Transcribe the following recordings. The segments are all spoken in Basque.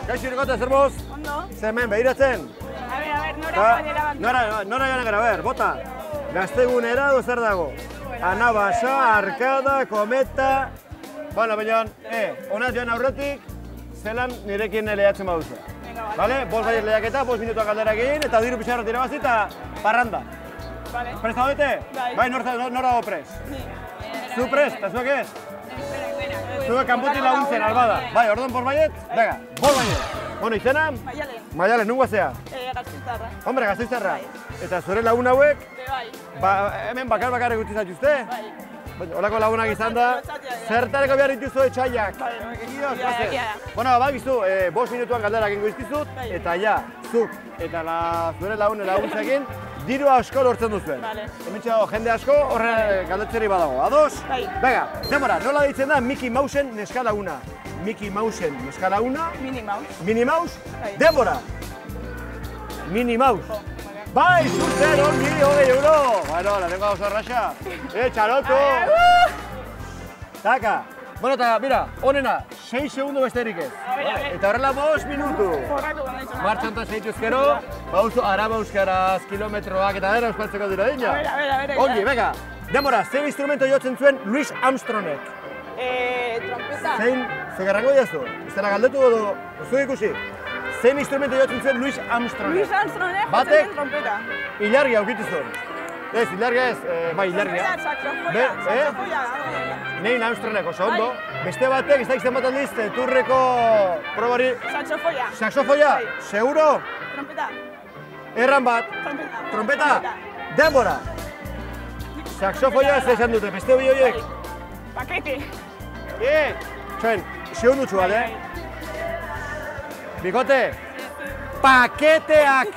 Kaixo Irikote, zer moz? Ondo. Zemen, behiratzen? A ver, nora gainera bat. Nora joan gara, bota. Gaztegunera edo zer dago? Anabasa, Arkada, Kometa... Bueno, baina, honaz joan aurretik, zelan nirekin lehiatzen baduzu. Bale? Bost baiet lehiaketa, 5 minutuak galdera egin, eta diru pixarra tirabazi eta parranda. Vale. Prest daudete? Bai, nora dago pres? Ni. Zu prest, eta zuek ez? Zuek kanpotik laguntzen, albada. Bai, orduan bost baiet? Venga, bost baiet. Bueno, izena? Maialen. Maialen, nungoa zea? Gaztizarra. Hombre, Gasteiztarra. Eta zure lagun hauek? Bai. Hemen bakar gutxi zaituzte? Bai. Olako lagunak izan da, zertareko behar dituzu etxaiak? Bueno, bakizu, 5 minutuan galdera egingo izkizut, eta ja, zuk eta zure laguntzekin, diru asko lortzen duzuen. Hementxe dago, jende asko horre galdetzeri badago. Ados? Bega, demora, nola deitzen da Mickey Mousen neska laguna? Mickey Mousen neska laguna? Minnie Mouse. Minnie Mouse? Demora! Minnie Mouse. Bai, zuzen, ongi, 20 euro! Bueno, la tengo oso raxa. Txaloto! Taka! Bueno, eta, mira, onena, 6 segundo besterik ez. Eta horrela 5 minutu. Martxantan zeituzkero, bauzu araba euskaraz, kilometroak eta dara euskaltzeko dira dina. A ver. Ongi, bega, demora, zein instrumento jotzen zuen Louis Armstrongek? Trompeta. Zein, zegarrango diazu? Ez dela galdetu edo, zu ikusi? Zein instrumento jotzen zuen Louis Armstrongek? Louis Armstrongek jotzen Batek, zuen trompeta. ilargia aukituzun. Ez, ilargia ez, bai, ilargia. Saxofoia. Neil Armstrongek oso ondo. Beste batek, ez da izan bat aldiz, turreko probari... Saxofoia. Saxofoia, seguro? Trompeta. Erran bat. Trompeta. Denbora. Saxofoia ez esan dute, beste hori horiek. Pakete. Txoen, segundutxu bat, Bikote, paketeak!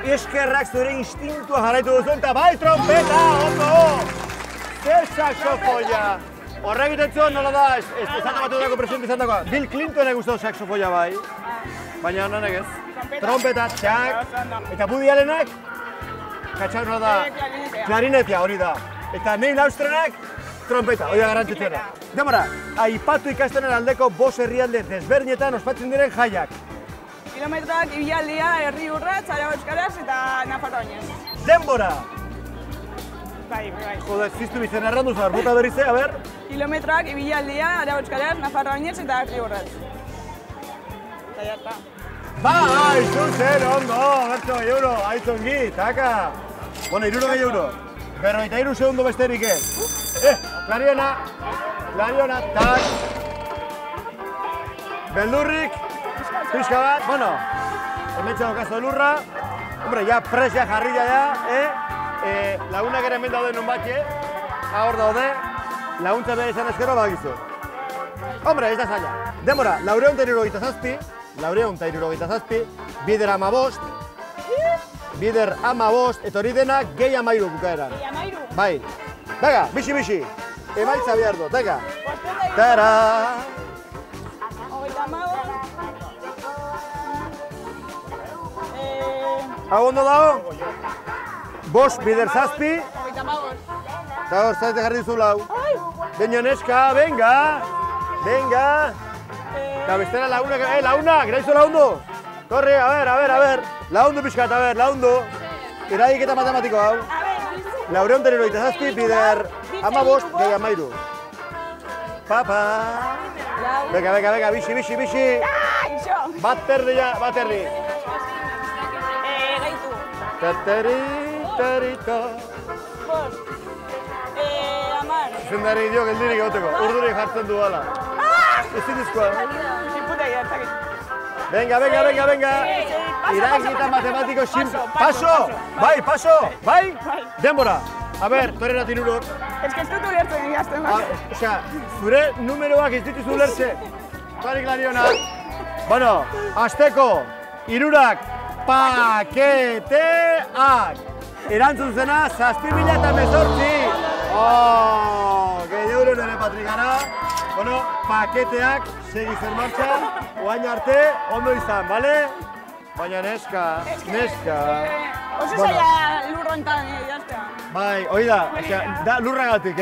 Eskerrak zure instintua jarraitu duzuen, eta bai, trompeta, ondo! Zer saxofoia! Horra egiten zuen, nola da, estate batu dago presidente izan dagoa. Bill Clintonek guztau saxofoia bai, baina honek ez. Trompeta, txak, eta Woody Allenek, katxak nola da, klarinetea hori da. Eta Neil Armstrongek, trompeta, hori da garrantzitzuena. Demora, aipatu ikastenen aldeko 5 herrialde desberdinetan ospatzen diren jaiak. Kilometroak ibialdia, herri urratz, araba euskaraz eta Nafarroa oinez. Denbora! Bai. Joder, ziztu bizen errandu zahar, bota berrize, a ber? Kilometroak ibialdia, araba euskaraz, Nafarroa oinez eta herri urratz. Eta jazta. Bai, zuzen, ondo, bertso, euro, aitzongi, taka. Bueno, 60 euro. 43 segundo besterik ez. Klariona, tak. Beldurrik, pixka bat, bueno, hementxe daukazu lurra. Hombre, ja presia jarrila ja, lagunak ere hemen daude non batxe, hor daude, laguntza behar izan ezkero bagizu. Hombre, ez da zaila. Demora, 467, bider 15, bider 15, eta hori denak gehi 13 bukaeran. Gehi 13? Bai. Bega, bixi. Emaitza behar dut, bega. Tara! Hau ondo dago? 5 bider 7. Eta hor, zaite jarri zu lau. Beño neska, venga! Eta bestera lagunak, lagunak, graizu lagundu! Korri, a ver, lagundu pixkat, lagundu. Iraik eta matematiko hau. 467, bider 15, gehi 13. Papa! Bega, bixi! Bat erdi. Gaitu. Terito. Amar. Zendari dio geldirik egoteko, urdurik jartzen du gala. Ezin dizkoa. Ziputek jartzakit. Venga. Iraik eta matematiko Paso! Bai? Denbora. A ber, torren atin urok. Ez que ez dut ulertzen egazten bat. Osea, zure numeroak ez dituzu ulertze. Barik Lariona. Bueno, azteko, irurak, paketeak. Erantzun zena, 7.018. Gehi euro nire patrikara. Bueno, paketeak, segi zer martxan, oain arte, ondo izan, bale? Baina neska. Oso zaila lurrontan idaztea. Bai, hori da lurragatik,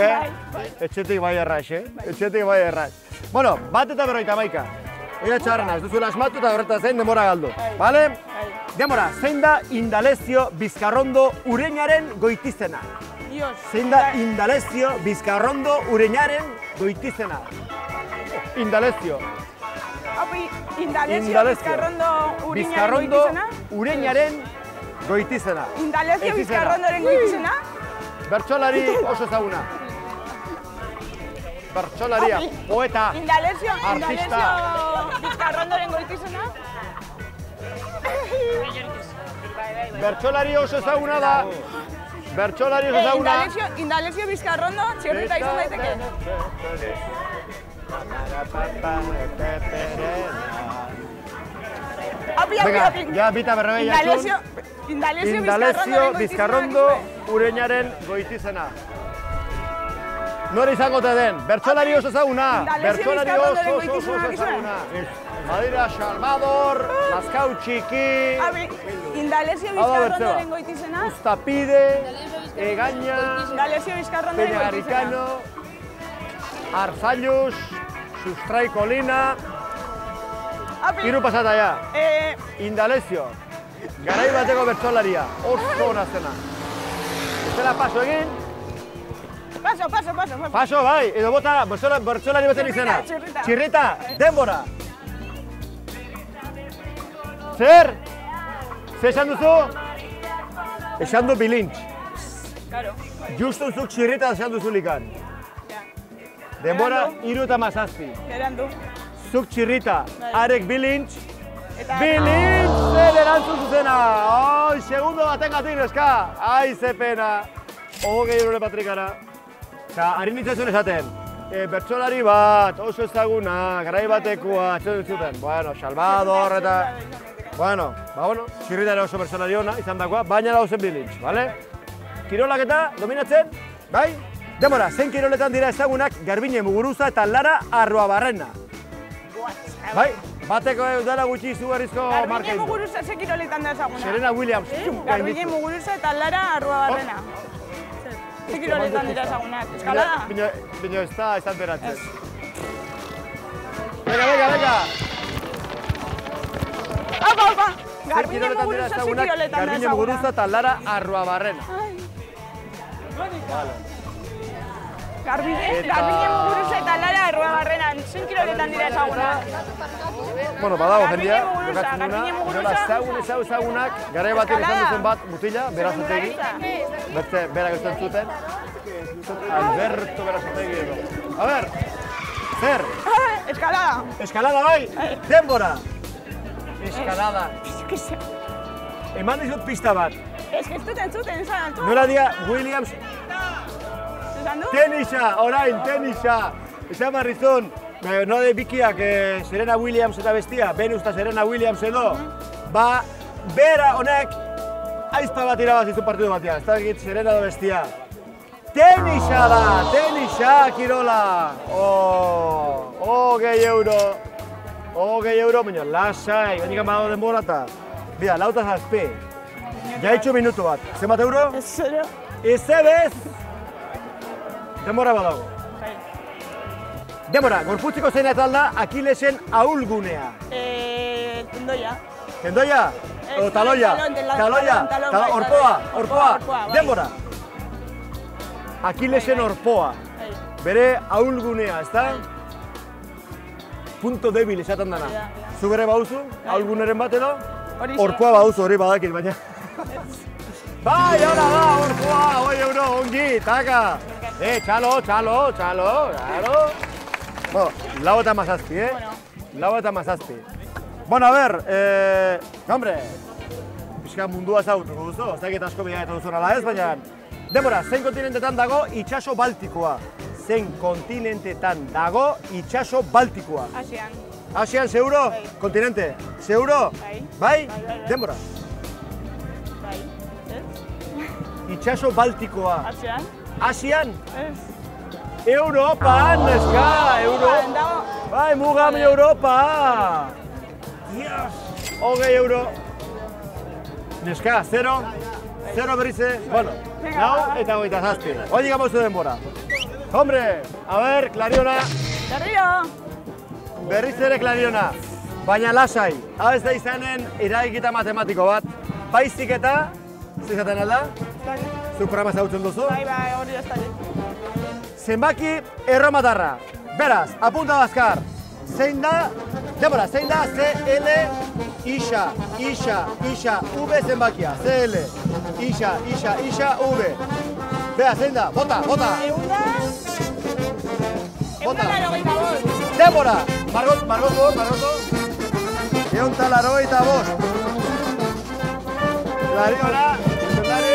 Etxetik bai erraz, Etxetik bai erraz. Bueno, 1 eta 51. Oia txarrena, ez duzuela asmatu eta horretaz zein denbora galdu. Bale? Denbora, zein da Indalezio Bizkarrondo Ureñaren goitizena? Zein da Indalezio Bizkarrondo Ureñaren goitizena? Indalezio. Indalezio Bizkarrondo Ureñaren goitizena. Indalezio Bizkarrondoren goitizena? Bertsolari oso ezaguna. Bertsolaria, poeta, artista. Bizkarrondoren goitizena? Bertsolari oso ezaguna da. Bertsolari oso ezaguna. Indalezio Bizkarrondo txirrita izan daiteke. Venga, ja bita berrebei atxun. Indalezio Bizkarrondo Ureñaren goitizena. Nora izango te den, bertsolari oso ezaguna. Bertsolari oso ezaguna. Badira, Salvador, Laskau Txiki. Indalezio Bizkarrondoren goitizena. Uztapide, Egaña, Peñagarrikano, Arzallus, Sustrai Kolina. Hiru pasata ja. Indalezio, garai bateko bertsolaria, oso ona zena. Zela paso egin. Paso. Paso, bai, edo bota bertsolari baten izena. Txirrita, denbora. Zer? Zer esan duzu? Esan du bilintz. Justo zuk txirrita esan duzu likan. Denbora, 3:17. Gerandu. Zuk txirrita, arek bilintz. Bilintz zer erantzun zuzena. Ai, segundo batengatik neska. Ai, ze pena. Hogei eurore patrikara. Eta, harin nintzen esaten. Bertsolari bat, oso ezaguna, garai batekoa, etxetan zuten. Bueno, Salvador eta... Bueno, txirrita ere oso bertsolari ona, izan dakoa, baina dauzen bilintz, bale? Kirolak eta, dominatzen, bai? Demora, zein kiroletan dira ezagunak Garbine Muguruza eta Lara Arruabarrena? Bai? Bateko dara gutxi izugarrizko marka. Garbine Muguruza ze kiroletan da ezaguna? Serena Williams. Garbine Muguruza eta Lara Arruabarrena. Ze kiroletan dira ezagunak? Eskalada? Bino ez da, ez da beratzen. Venga! Opa! Garbine Muguruza ze kiroletan da ezaguna? Garbine Muguruza eta Lara Arruabarrena. Garbine Muguruza eta Lara Arruabarrena, zein kiroletan dira ezaguna? Bueno, badago jendia, Garbine Muguruza, ezagunak, garai batean izan duzen bat mutila, Berazotegi. Berak ez zuten. Alberto Berazotegi edo. A ber, zer? Eskalada. Eskalada bai, denbora. Eskalada. Eman dizut pista bat. Ez que ez dut entzuten, esan altua. Nola dia Williams. Esan du? Tenisa, orain, tenisa. Esan barrizun, no de bikiak Serena Williams eta bestia, Venus eta Serena Williams edo, ba, bera honek aizpa bat irabazizu partidu batean, ez da egit Serena edo bestia. Tenisa da, tenisa, kirola. Hogei euro, baina lasai, bendikan badago denbora eta, bida, 9:07. Ja itxu minutu bat. Zenbat euro? Ez zero. Ez ebez! Denbora badago. Denbora, gorputziko zein eta alda Akilesen ahulgunea. Tendoia. Tendoia? O taloia? Taloia? Orpoa? Denbora. Akilesen orpoa. Bere ahulgunea, ez da? Punto debil esaten dana. Zu bere bauzu, ahulguneren bat edo? Orpoa bauzu, hori badakit, baina. Bai, hola da, orpoa, 1 euro, ongi, taka. Txalo, claro. Bueno, 9:17, Bueno, a ver, hombre, pixka mundua ezagutuko duzu, ez dakit asko bila eta duzun ala ez, baina... Denbora, zein kontinentetan dago itxaso Baltikoa? Asian. Asian, seguro? Kontinente, seguro? Bai? Denbora. Bai. Itxaso Baltikoa. Asian? Asian? Ez. Europan, neska! Bai, mugam Europa! Dios! 20 euro. Neska, 0. 0 berrize. Bueno, 9 eta 27. Hoi digamos zu denbora. Hombre, a ver, Clariona. Berriro! Berriz ere Clariona. Baina lasai, hau ez da izanen eragiketa matematiko bat, baizik eta, zizaten alda? Zuk programa ezagutzen duzu? Bai, hori ez da. Zenbaki erromatarra. Beraz, apunta bazkar. Zein da, zein da CL isa, V zenbakia. CL, isa, V. Bera, zein da, bota. Eunda larogeita bost. Denbora! Margotu. Eunda larogeita bost. Lariola, zuzendari.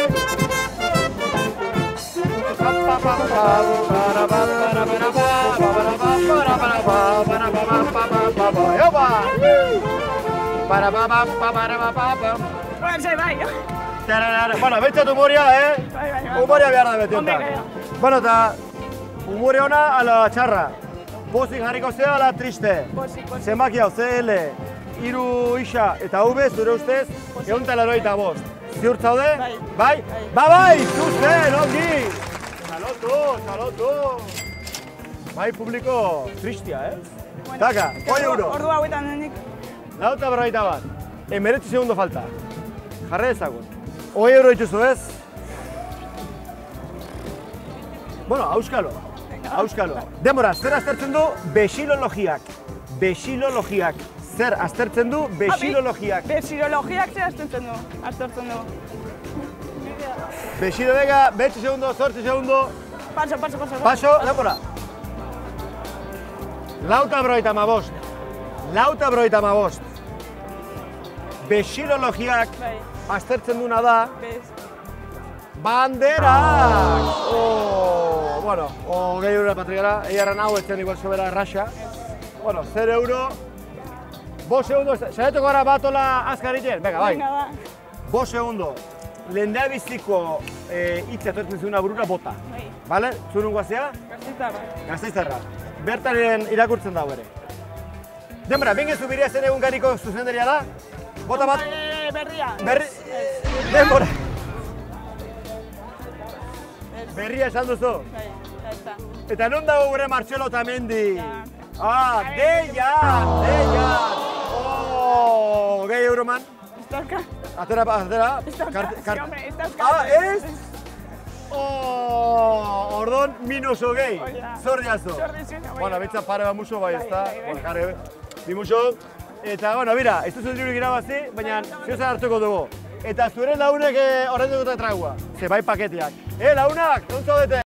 Bueno, betxat humoria, Humoria behar da beti ontak. Bueno, eta humore ona ala txarra. Pozik jarriko zea ala triste. Zenbaki hau, CL, iru isa eta V, zure ustez, 185. Ziur zaude? Bai? Bai, zuzen, ongi! Salotu! Bai, publiko tristia, Taka, €1. Ordu hauetan denik. Lauta berrogeita bat. 19 segundo falta. Jarre ezagun. €1 dituzu ez? Bueno, auskalo. Denbora, zer aztertzen du besilologiak. Zer aztertzen du besilologiak. Besilologiak zer aztertzen du. Besilologia, 20 segundo, 8 segundo. Paso, denbora. Lauta berrogeita hamabost. Besilologiak aztertzen duna da banderak! Bueno, €20 patrigara, egarran hau etzen igual sobera erraxa. Bueno, €0. 5 segundo, saietuko gara batola azkar egiten? Venga, bai. 5 segundo. Lehendabiziko hitz etortzen zuen burura bota. Bale? Zurun guazia? Gasteiztarra. Bertaren irakurtzen dago ere. Denbora, bengezu biria zen egunkariko zuzendaria da? Bota bat? Berria. Denbora. Berria esan duzu? Eta non dago gure Martxelo Otamendi? Deian! €20 man? Atera. Ez? Ordon, minus hogei. Zorri azo. Bueno, betza pare bat muso bai, ez da? Bi muso. Eta, bueno, bira, ez duzu dirurik irabazi, baina ziozan hartuko dugu. Eta zure launek horretu dute tragua. Ze bai paketeak. Launak, non zaudete?